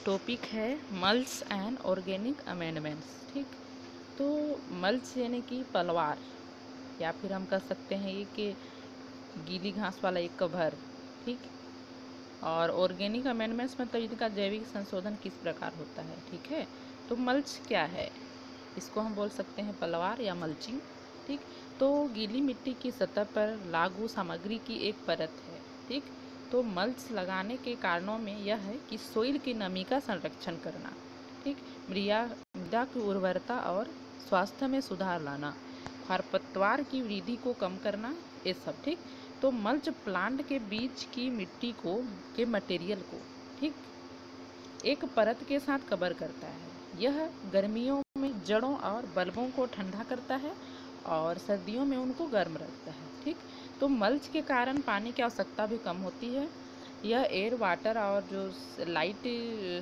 Topic है mulch and organic amendments. ठीक, तो मल्च यानी कि पलवार, या फिर हम कह सकते हैं ये कि गीली घास वाला एक कवर। ठीक, और ऑर्गेनिक अमेंडमेंट्स मतलब इनका जैविक संशोधन किस प्रकार होता है। ठीक है, तो मल्च क्या है, इसको हम बोल सकते हैं पलवार या मल्चिंग। ठीक, तो गीली मिट्टी की सतह पर लागू सामग्री की एक परत है। ठीक, तो मल्च लगाने के कारणों में यह है कि सोइल की नमी का संरक्षण करना, ठीक, मृदा की उर्वरता और स्वास्थ्य में सुधार लाना, खरपतवार की वृद्धि को कम करना, ये सब। ठीक, तो मल्च प्लांट के बीच की मिट्टी को के मटेरियल को, ठीक, एक परत के साथ कवर करता है। यह गर्मियों में जड़ों और बल्बों को ठंडा करता है और सर्दियों में उनको गर्म रखता है। ठीक, तो मल्च के कारण पानी की आवश्यकता भी कम होती है। यह एयर वाटर और जो लाइट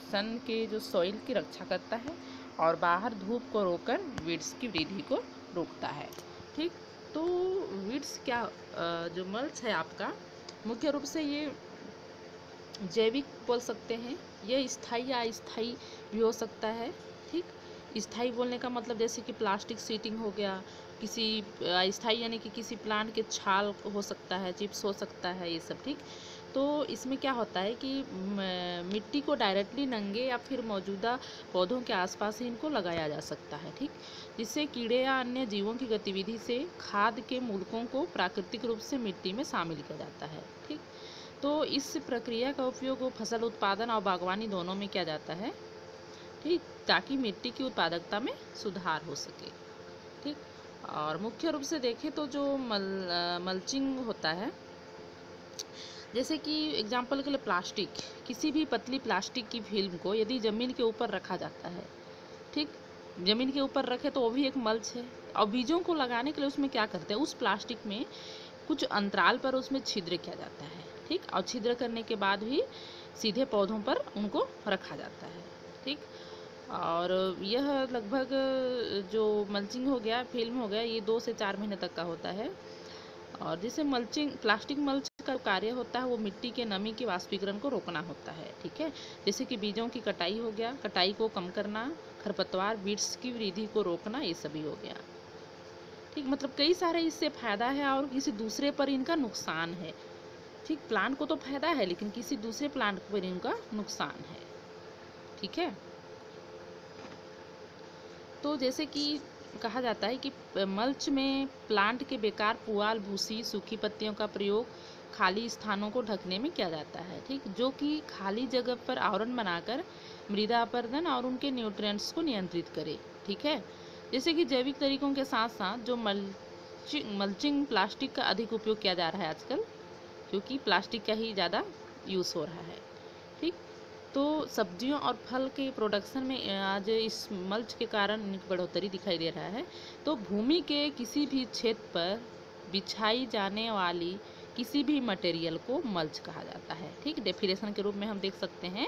सन के जो सॉइल की रक्षा करता है और बाहर धूप को रोककर वीड्स की वृद्धि को रोकता है। ठीक, तो वीड्स क्या, जो मल्च है आपका मुख्य रूप से ये जैविक बोल सकते हैं। यह स्थायी या अस्थायी भी हो सकता है। ठीक, स्थायी बोलने का मतलब जैसे कि प्लास्टिक सीटिंग हो गया, किसी अस्थायी यानी कि किसी प्लांट के छाल हो सकता है, चिप्स हो सकता है, ये सब। ठीक, तो इसमें क्या होता है कि मिट्टी को डायरेक्टली नंगे या फिर मौजूदा पौधों के आसपास ही इनको लगाया जा सकता है। ठीक, जिससे कीड़े या अन्य जीवों की गतिविधि से खाद के मूलकों को प्राकृतिक रूप से मिट्टी में शामिल किया जाता है। ठीक, तो इस प्रक्रिया का उपयोग फसल उत्पादन और बागवानी दोनों में किया जाता है। ठीक, ताकि मिट्टी की उत्पादकता में सुधार हो सके। ठीक, और मुख्य रूप से देखें तो जो मल्चिंग होता है, जैसे कि एग्जाम्पल के लिए प्लास्टिक, किसी भी पतली प्लास्टिक की फिल्म को यदि ज़मीन के ऊपर रखा जाता है, ठीक, ज़मीन के ऊपर रखे तो वो भी एक मल्च है। और बीजों को लगाने के लिए उसमें क्या करते हैं, उस प्लास्टिक में कुछ अंतराल पर उसमें छिद्र किया जाता है। ठीक, और छिद्र करने के बाद भी सीधे पौधों पर उनको रखा जाता है। ठीक, और यह लगभग जो मल्चिंग हो गया, फिल्म हो गया, ये 2 से 4 महीने तक का होता है। और जिसे मल्चिंग प्लास्टिक मल्च का कार्य होता है वो मिट्टी के नमी के वाष्पीकरण को रोकना होता है। ठीक है, जैसे कि बीजों की कटाई हो गया, कटाई को कम करना, खरपतवार बीड्स की वृद्धि को रोकना, ये सभी हो गया। ठीक, मतलब कई सारे इससे फायदा है और किसी दूसरे पर इनका नुकसान है। ठीक, प्लांट को तो फायदा है लेकिन किसी दूसरे प्लांट पर इनका नुकसान है। ठीक है, तो जैसे कि कहा जाता है कि मल्च में प्लांट के बेकार पुआल, भूसी, सूखी पत्तियों का प्रयोग खाली स्थानों को ढकने में किया जाता है। ठीक, जो कि खाली जगह पर आवरण बनाकर मृदा अपरदन और उनके न्यूट्रिएंट्स को नियंत्रित करे। ठीक है, जैसे कि जैविक तरीकों के साथ साथ जो मल्चिंग प्लास्टिक का अधिक उपयोग किया जा रहा है आजकल, क्योंकि प्लास्टिक का ही ज़्यादा यूज़ हो रहा है। ठीक, तो सब्जियों और फल के प्रोडक्शन में आज इस मल्च के कारण इनकी बढ़ोतरी दिखाई दे रहा है। तो भूमि के किसी भी क्षेत्र पर बिछाई जाने वाली किसी भी मटेरियल को मल्च कहा जाता है। ठीक, डेफिनेशन के रूप में हम देख सकते हैं,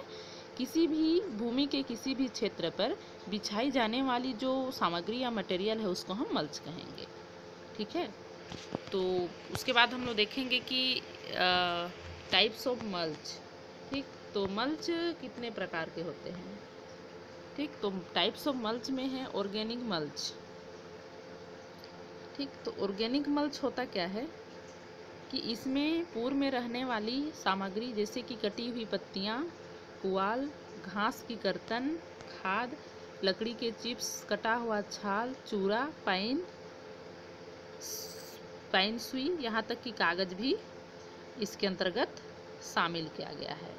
किसी भी भूमि के किसी भी क्षेत्र पर बिछाई जाने वाली जो सामग्री या मटेरियल है उसको हम मल्च कहेंगे। ठीक है, तो उसके बाद हम लोग देखेंगे कि टाइप्स ऑफ मल्च। ठीक, तो मल्च कितने प्रकार के होते हैं। ठीक, तो टाइप्स ऑफ मल्च में है ऑर्गेनिक मल्च। ठीक, तो ऑर्गेनिक मल्च होता क्या है कि इसमें पूर्व में रहने वाली सामग्री जैसे कि कटी हुई पत्तियां, पुआल, घास की कर्तन, खाद, लकड़ी के चिप्स, कटा हुआ छाल, चूरा, पाइन सुई, यहाँ तक कि कागज भी इसके अंतर्गत शामिल किया गया है।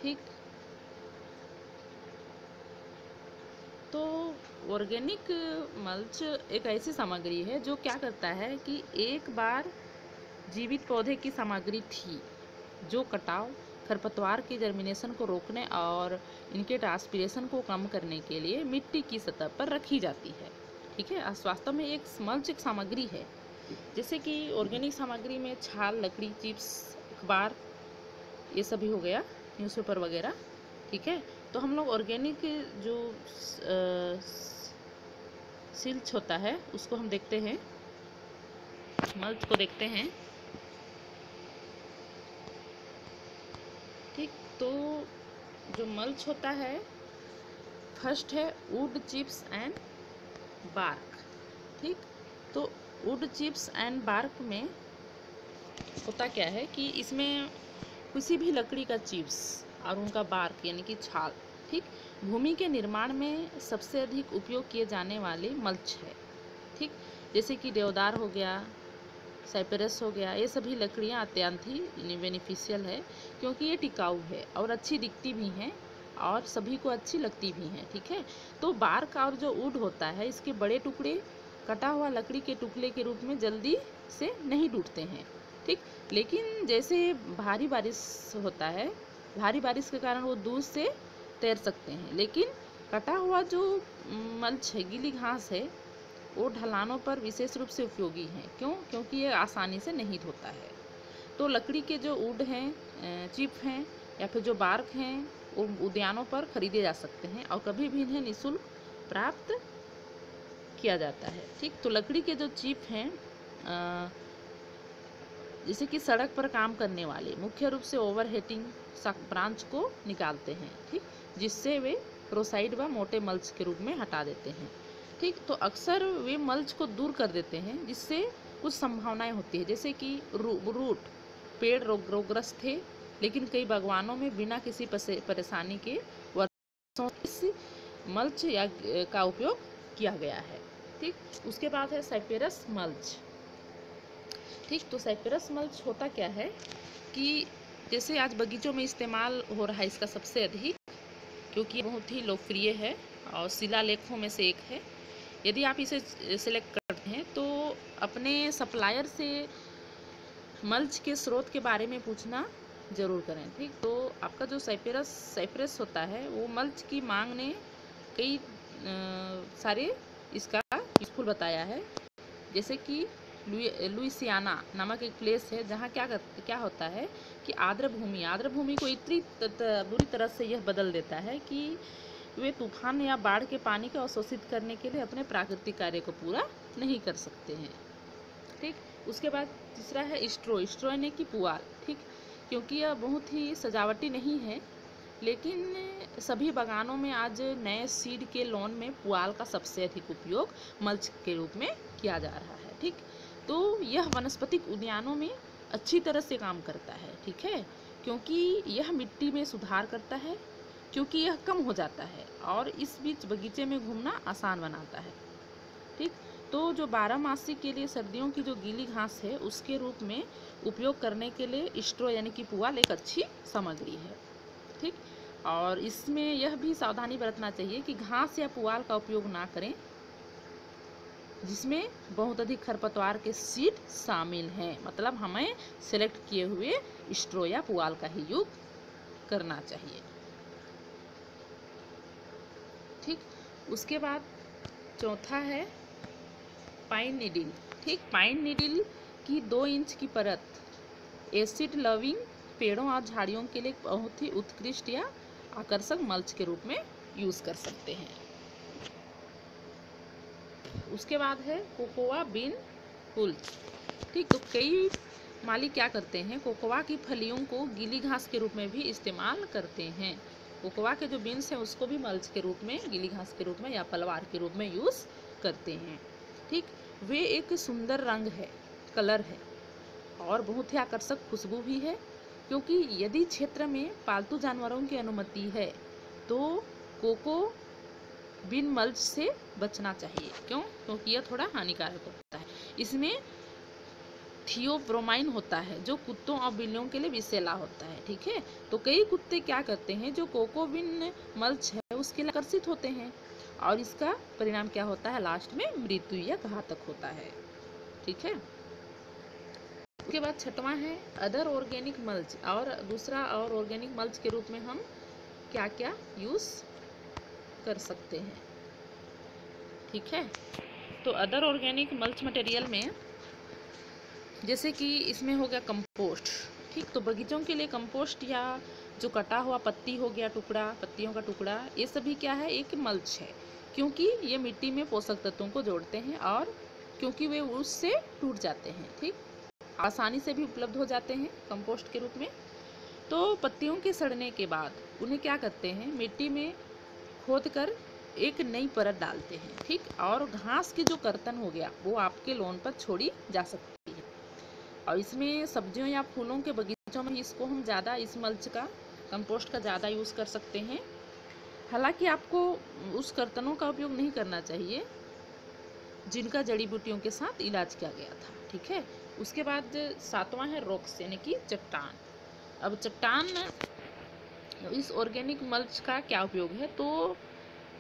ठीक, तो ऑर्गेनिक मल्च एक ऐसी सामग्री है जो क्या करता है कि एक बार जीवित पौधे की सामग्री थी जो कटाव, खरपतवार के जर्मिनेशन को रोकने और इनके ट्रांसपीरेशन को कम करने के लिए मिट्टी की सतह पर रखी जाती है। ठीक है, वास्तव में एक मल्च एक सामग्री है। जैसे कि ऑर्गेनिक सामग्री में छाल, लकड़ी, चिप्स, अखबार, ये सभी हो गया, न्यूज़पेपर वगैरह। ठीक है, तो हम लोग ऑर्गेनिक जो सिल्च होता है उसको हम देखते हैं, मल्च को देखते हैं। ठीक, तो जो मल्च होता है फर्स्ट है वुड चिप्स एंड बार्क। ठीक, तो वुड चिप्स एंड बार्क में होता क्या है कि इसमें किसी भी लकड़ी का चिप्स और उनका बार्क यानी कि छाल, ठीक, भूमि के निर्माण में सबसे अधिक उपयोग किए जाने वाले मल्च है। ठीक, जैसे कि देवदार हो गया, साइप्रस हो गया, ये सभी लकड़ियाँ अत्यंत ही बेनिफिशियल है क्योंकि ये टिकाऊ है और अच्छी दिखती भी हैं और सभी को अच्छी लगती भी हैं। ठीक है, तो बार्क और जो वुड होता है इसके बड़े टुकड़े कटा हुआ लकड़ी के टुकड़े के रूप में जल्दी से नहीं टूटते हैं। ठीक, लेकिन जैसे भारी बारिश होता है, भारी बारिश के कारण वो दूर से तैर सकते हैं, लेकिन कटा हुआ जो मल्च है, गीली घास है, वो ढलानों पर विशेष रूप से उपयोगी हैं। क्यों? क्योंकि ये आसानी से नहीं धोता है। तो लकड़ी के जो वुड हैं, चिप हैं या फिर जो बार्क हैं, वो उद्यानों पर खरीदे जा सकते हैं और कभी भी इन्हें निःशुल्क प्राप्त किया जाता है। ठीक, तो लकड़ी के जो चिप हैं, जैसे कि सड़क पर काम करने वाले मुख्य रूप से ओवरहीटिंग ब्रांच को निकालते हैं। ठीक, जिससे वे रोसाइड व मोटे मल्च के रूप में हटा देते हैं। ठीक, तो अक्सर वे मल्च को दूर कर देते हैं जिससे कुछ संभावनाएं होती है, जैसे कि रूट पेड़ रोगग्रस्त थे, लेकिन कई बागवानों में बिना किसी परेशानी के वर्षों इस मल्च या का उपयोग किया गया है। ठीक, उसके बाद है साइप्रस मल्च। ठीक, तो साइप्रस मल्च होता क्या है कि जैसे आज बगीचों में इस्तेमाल हो रहा है इसका सबसे अधिक, क्योंकि ये बहुत ही लोकप्रिय है और शिलालेखों में से एक है। यदि आप इसे सिलेक्ट करते हैं तो अपने सप्लायर से मल्च के स्रोत के बारे में पूछना ज़रूर करें। ठीक, तो आपका जो साइप्रस होता है वो मल्च की मांग ने कई सारे इसका यूजफुल बताया है। जैसे कि लुइसियाना नामक एक प्लेस है जहाँ क्या होता है कि आर्द्र भूमि को इतनी बुरी तरह से यह बदल देता है कि वे तूफान या बाढ़ के पानी को अवशोषित करने के लिए अपने प्राकृतिक कार्य को पूरा नहीं कर सकते हैं। ठीक, उसके बाद तीसरा है स्ट्रो यानी कि पुआल। ठीक, क्योंकि यह बहुत ही सजावटी नहीं है, लेकिन सभी बागानों में आज नए सीड के लॉन में पुआल का सबसे अधिक उपयोग मल्च के रूप में किया जा रहा है। ठीक, तो यह वनस्पतिक उद्यानों में अच्छी तरह से काम करता है। ठीक है, क्योंकि यह मिट्टी में सुधार करता है, क्योंकि यह कम हो जाता है और इस बीच बगीचे में घूमना आसान बनाता है। ठीक, तो जो 12 मासी के लिए सर्दियों की जो गीली घास है उसके रूप में उपयोग करने के लिए स्ट्रो यानी कि पुआल एक अच्छी सामग्री है। ठीक, और इसमें यह भी सावधानी बरतना चाहिए कि घास या पुआल का उपयोग ना करें जिसमें बहुत अधिक खरपतवार के सीड शामिल हैं। मतलब हमें सेलेक्ट किए हुए स्ट्रो या पुआल का ही यूज करना चाहिए। ठीक, उसके बाद चौथा है पाइन नीडिल। ठीक, पाइन नीडिल की 2 इंच की परत एसिड लविंग पेड़ों और झाड़ियों के लिए बहुत ही उत्कृष्ट या आकर्षक मल्च के रूप में यूज कर सकते हैं। उसके बाद है कोकोआ बीन हुल्स। ठीक, तो कई माली क्या करते हैं, कोकोआ की फलियों को गीली घास के रूप में भी इस्तेमाल करते हैं। कोकोआ के जो बीन्स हैं उसको भी मल्च के रूप में, गीली घास के रूप में या पलवार के रूप में यूज करते हैं। ठीक, वे एक सुंदर रंग है, कलर है और बहुत ही आकर्षक खुशबू भी है, क्योंकि यदि क्षेत्र में पालतू जानवरों की अनुमति है तो कोको बीन मल्च से बचना चाहिए। क्यों? क्योंकि यह थोड़ा हानिकारक होता है। इसमें थियोब्रोमाइन होता है जो कुत्तों और बिल्लियों के लिए विषैला होता है। ठीक है, तो कई कुत्ते क्या करते हैं, जो कोको बीन मल्च है उसके लिए आकर्षित होते हैं और इसका परिणाम क्या होता है, लास्ट में मृत्यु या घातक होता है। ठीक है, उसके बाद छठवां है अदर ऑर्गेनिक मल्च। और दूसरा और ऑर्गेनिक मल्च के रूप में हम क्या क्या यूज कर सकते हैं। ठीक है, तो अदर ऑर्गेनिक मल्च मटेरियल में जैसे कि इसमें हो गया कंपोस्ट। ठीक, तो बगीचों के लिए कंपोस्ट या जो कटा हुआ पत्ती हो गया, टुकड़ा, पत्तियों का टुकड़ा, ये सभी क्या है, एक मल्च है, क्योंकि ये मिट्टी में पोषक तत्वों को जोड़ते हैं और क्योंकि वे उससे टूट जाते हैं। ठीक, आसानी से भी उपलब्ध हो जाते हैं कंपोस्ट के रूप में। तो पत्तियों के सड़ने के बाद उन्हें क्या करते हैं, मिट्टी में खोद कर एक नई परत डालते हैं, ठीक। और घास की जो कर्तन हो गया वो आपके लॉन पर छोड़ी जा सकती है। और इसमें सब्जियों या फूलों के बगीचों में इसको हम ज़्यादा, इस मल्च का, कंपोस्ट का ज़्यादा यूज़ कर सकते हैं। हालांकि आपको उस कर्तनों का उपयोग नहीं करना चाहिए जिनका जड़ी बूटियों के साथ इलाज किया गया था, ठीक है। उसके बाद 7वां है रॉक्स, यानी कि चट्टान। अब चट्टान, इस ऑर्गेनिक मल्च का क्या उपयोग है, तो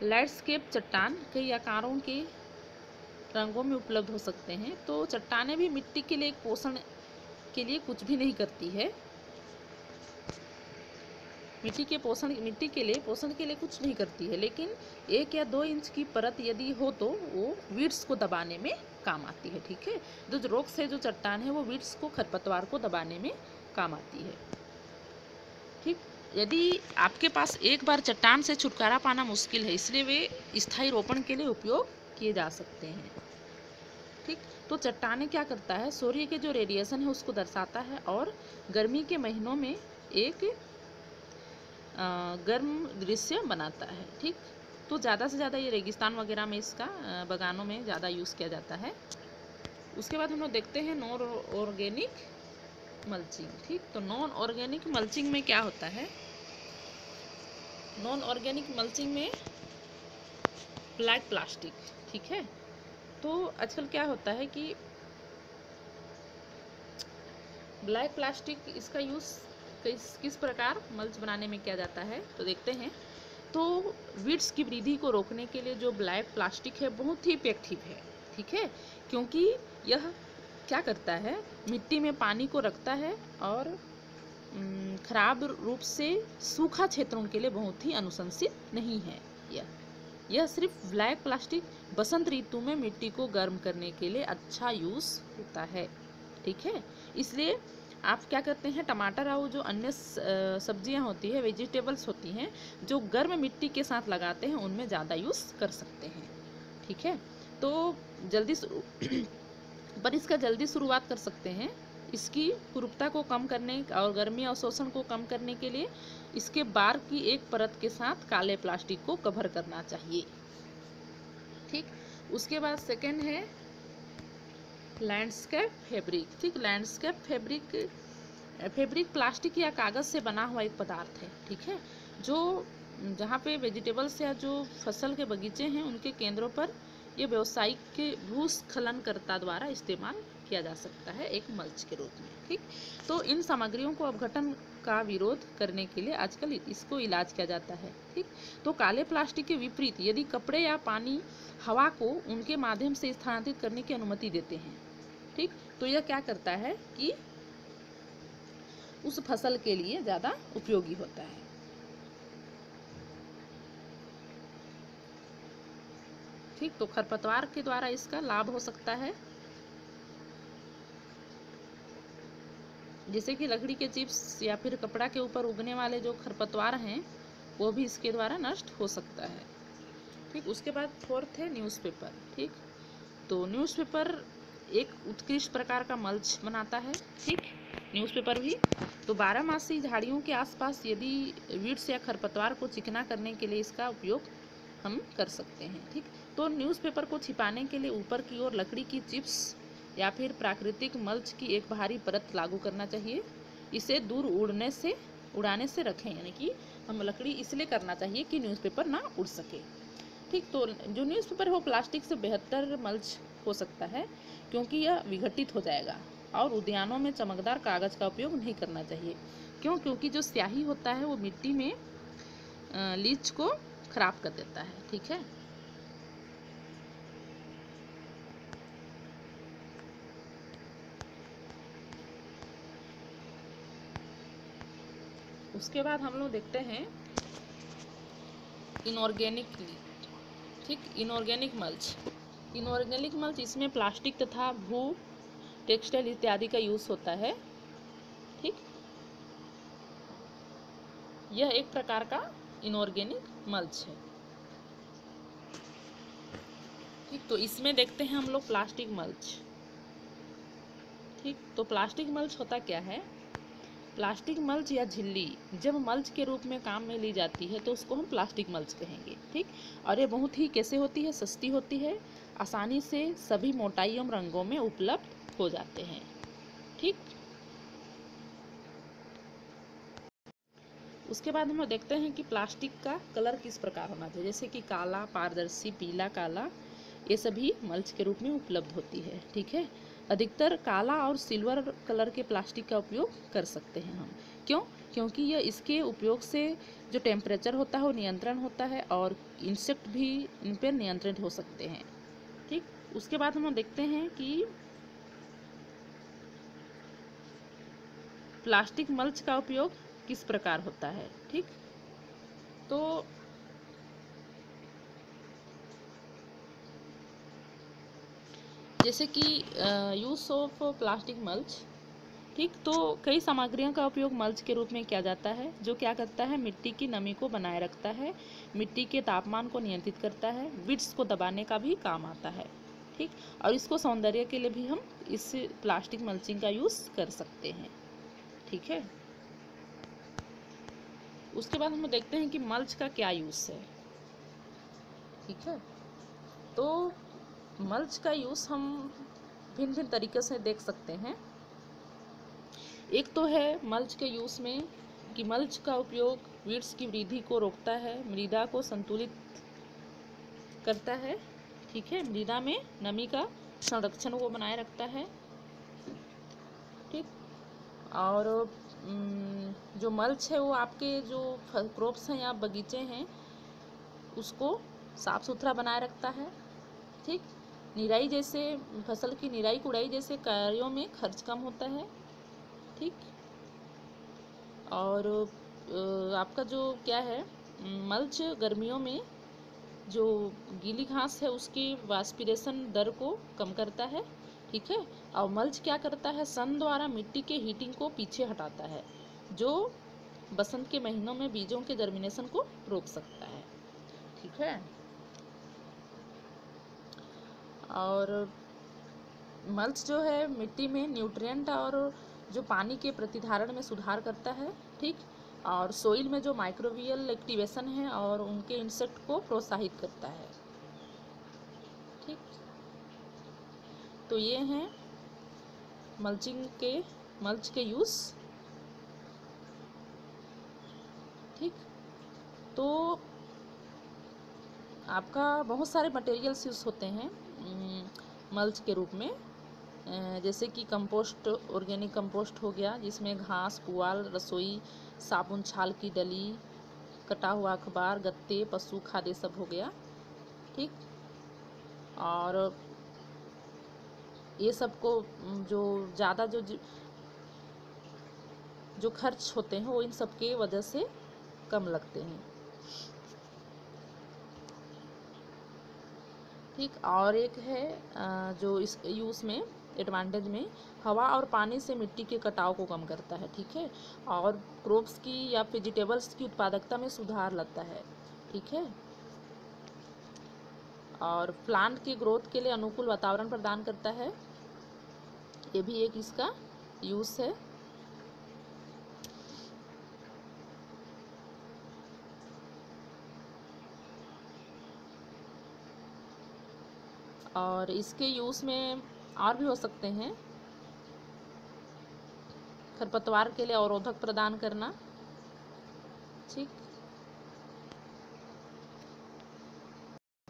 लैंडस्केप चट्टान कई आकारों के रंगों में उपलब्ध हो सकते हैं। तो चट्टानें भी मिट्टी के लिए एक पोषण के लिए कुछ भी नहीं करती है, मिट्टी के पोषण के लिए कुछ नहीं करती है, लेकिन 1 या 2 इंच की परत यदि हो तो वो वीड्स को दबाने में काम आती है, ठीक है। जो रॉक्स है, जो चट्टान है, वो वीड्स को, खरपतवार को दबाने में काम आती है, ठीक। यदि आपके पास एक बार चट्टान से छुटकारा पाना मुश्किल है, इसलिए वे स्थायी रोपण के लिए उपयोग किए जा सकते हैं, ठीक। तो चट्टानें क्या करता है, सूर्य के जो रेडिएशन है उसको दर्शाता है और गर्मी के महीनों में एक गर्म दृश्य बनाता है, ठीक। तो ज़्यादा से ज़्यादा ये रेगिस्तान वगैरह में इसका बागानों में ज़्यादा यूज़ किया जाता है। उसके बाद हम लोग देखते हैं नॉन ऑर्गेनिक मल्चिंग, ठीक। तो नॉन ऑर्गेनिक मल्चिंग में क्या होता है, नॉन ऑर्गेनिक मल्चिंग में ब्लैक प्लास्टिक, ठीक है। तो आजकल क्या होता है कि ब्लैक प्लास्टिक, इसका यूज़ किस प्रकार मल्च बनाने में किया जाता है, तो देखते हैं। तो वीड्स की वृद्धि को रोकने के लिए जो ब्लैक प्लास्टिक है बहुत ही इफेक्टिव है, ठीक है, क्योंकि यह क्या करता है, मिट्टी में पानी को रखता है और खराब रूप से सूखा क्षेत्रों के लिए बहुत ही अनुशंसित नहीं है। यह सिर्फ ब्लैक प्लास्टिक बसंत ऋतु में मिट्टी को गर्म करने के लिए अच्छा यूज़ होता है, ठीक है। इसलिए आप क्या करते हैं, टमाटर और जो अन्य सब्जियां होती है, वेजिटेबल्स होती हैं, जो गर्म मिट्टी के साथ लगाते हैं उनमें ज़्यादा यूज़ कर सकते हैं, ठीक है। तो जल्दी पर इसका जल्दी शुरुआत कर सकते हैं। इसकी कुरूपता को कम करने और गर्मी अवशोषण को कम करने के लिए इसके बार की एक परत के साथ काले प्लास्टिक को कवर करना चाहिए, ठीक। उसके बाद सेकेंड है लैंडस्केप फैब्रिक, ठीक। लैंडस्केप फैब्रिक प्लास्टिक या कागज़ से बना हुआ एक पदार्थ है, ठीक है, जो जहाँ पे वेजिटेबल्स या जो फसल के बगीचे हैं उनके केंद्रों पर ये व्यावसायिक भूस्खलनकर्ता द्वारा इस्तेमाल किया जा सकता है एक मल्च के रूप में, ठीक। तो इन सामग्रियों को अपघटन का विरोध करने के लिए आजकल इसको इलाज किया जाता है, ठीक। तो काले प्लास्टिक के विपरीत यदि कपड़े या पानी हवा को उनके माध्यम से स्थानांतरित करने की अनुमति देते हैं, ठीक, तो यह क्या करता है कि उस फसल के लिए ज़्यादा उपयोगी होता है, ठीक। तो खरपतवार के द्वारा इसका लाभ हो सकता है, जैसे कि लकड़ी के चिप्स या फिर कपड़ा के ऊपर उगने वाले जो खरपतवार हैं वो भी इसके द्वारा नष्ट हो सकता है, ठीक। उसके बाद फोर्थ है न्यूज़पेपर, ठीक। तो न्यूज़पेपर एक उत्कृष्ट प्रकार का मल्च बनाता है, ठीक। न्यूज़पेपर भी तो 12मासी झाड़ियों के आसपास यदि वीड्स या खरपतवार को चिकना करने के लिए इसका उपयोग हम कर सकते हैं, ठीक। तो न्यूज़पेपर को छिपाने के लिए ऊपर की ओर लकड़ी की चिप्स या फिर प्राकृतिक मल्च की एक भारी परत लागू करना चाहिए। इसे दूर उड़ाने से रखें, यानी कि हम लकड़ी इसलिए करना चाहिए कि न्यूज़पेपर ना उड़ सके, ठीक। तो जो न्यूज़पेपर है वो प्लास्टिक से बेहतर मल्च हो सकता है क्योंकि यह विघटित हो जाएगा। और उद्यानों में चमकदार कागज़ का उपयोग नहीं करना चाहिए, क्योंकि जो स्याही होता है वो मिट्टी में लीच को खराब कर देता है, ठीक है। उसके बाद हम लोग देखते हैं इनऑर्गेनिक, ठीक। इनऑर्गेनिक मल्च इसमें प्लास्टिक तथा भू टेक्सटाइल इत्यादि का यूज़ होता है, ठीक। यह एक प्रकार का इनऑर्गेनिक मल्च है, ठीक। तो इसमें देखते हैं हम लोग प्लास्टिक मल्च, ठीक। तो प्लास्टिक मल्च होता क्या है, प्लास्टिक मल्च या झिल्ली जब मल्च के रूप में काम में ली जाती है तो उसको हम प्लास्टिक मल्च कहेंगे, ठीक। और ये बहुत ही कैसे होती है, सस्ती होती है, आसानी से सभी मोटाई एवं रंगों में उपलब्ध हो जाते हैं, ठीक। उसके बाद हम लोग देखते हैं कि प्लास्टिक का कलर किस प्रकार होना चाहिए, जैसे कि काला, पारदर्शी, पीला, काला, ये सभी मल्च के रूप में उपलब्ध होती है, ठीक है। अधिकतर काला और सिल्वर कलर के प्लास्टिक का उपयोग कर सकते हैं हम, क्यों? क्योंकि यह इसके उपयोग से जो टेम्परेचर होता है वो नियंत्रण होता है और इंसेक्ट भी इन पर नियंत्रित हो सकते हैं, ठीक। उसके बाद हम देखते हैं कि प्लास्टिक मल्च का उपयोग किस प्रकार होता है, ठीक। तो जैसे कि यूज़ ऑफ प्लास्टिक मल्च, ठीक। तो कई सामग्रियों का उपयोग मल्च के रूप में किया जाता है, जो क्या करता है, मिट्टी की नमी को बनाए रखता है, मिट्टी के तापमान को नियंत्रित करता है, वीड्स को दबाने का भी काम आता है, ठीक। और इसको सौंदर्य के लिए भी हम इस प्लास्टिक मल्चिंग का यूज़ कर सकते हैं, ठीक है। उसके बाद हम देखते हैं कि मल्च का क्या यूज़ है, ठीक है। तो मल्च का यूज़ हम भिन्न भिन्न तरीके से देख सकते हैं। एक तो है मल्च के यूज़ में कि मल्च का उपयोग वीड्स की वृद्धि को रोकता है, मृदा को संतुलित करता है, ठीक है, मृदा में नमी का संरक्षण को बनाए रखता है, ठीक। और जो मल्च है वो आपके जो क्रॉप्स हैं या बगीचे हैं उसको साफ सुथरा बनाए रखता है, ठीक। निराई जैसे फसल की निराई कुड़ाई जैसे कार्यों में खर्च कम होता है, ठीक। और आपका जो क्या है, मल्च गर्मियों में जो गीली घास है उसकी वाष्पीरेशन दर को कम करता है, ठीक है। और मल्च क्या करता है, सन द्वारा मिट्टी के हीटिंग को पीछे हटाता है, जो बसंत के महीनों में बीजों के जर्मिनेशन को रोक सकता है, ठीक है। और मल्च जो है मिट्टी में न्यूट्रिएंट और जो पानी के प्रतिधारण में सुधार करता है, ठीक। और सोइल में जो माइक्रोबियल एक्टिवेशन है और उनके इंसेक्ट को प्रोत्साहित करता है, ठीक। तो ये हैं मल्च के यूज़, ठीक। तो आपका बहुत सारे मटेरियल्स यूज़ होते हैं मल्च के रूप में, जैसे कि कंपोस्ट, ऑर्गेनिक कंपोस्ट हो गया जिसमें घास, पुआल, रसोई साबुन, छाल की डली, कटा हुआ अखबार, गत्ते, पशु खाद्य सब हो गया, ठीक। और ये सबको जो ज़्यादा जो खर्च होते हैं वो इन सब के वजह से कम लगते हैं, ठीक। और एक है जो इस यूज़ में एडवांटेज में हवा और पानी से मिट्टी के कटाव को कम करता है, ठीक है। और क्रॉप्स की या वेजिटेबल्स की उत्पादकता में सुधार लाता है, ठीक है। और प्लांट की ग्रोथ के लिए अनुकूल वातावरण प्रदान करता है, ये भी एक इसका यूज़ है। और इसके यूज़ में और भी हो सकते हैं, खरपतवार के लिए अवरोधक प्रदान करना, ठीक।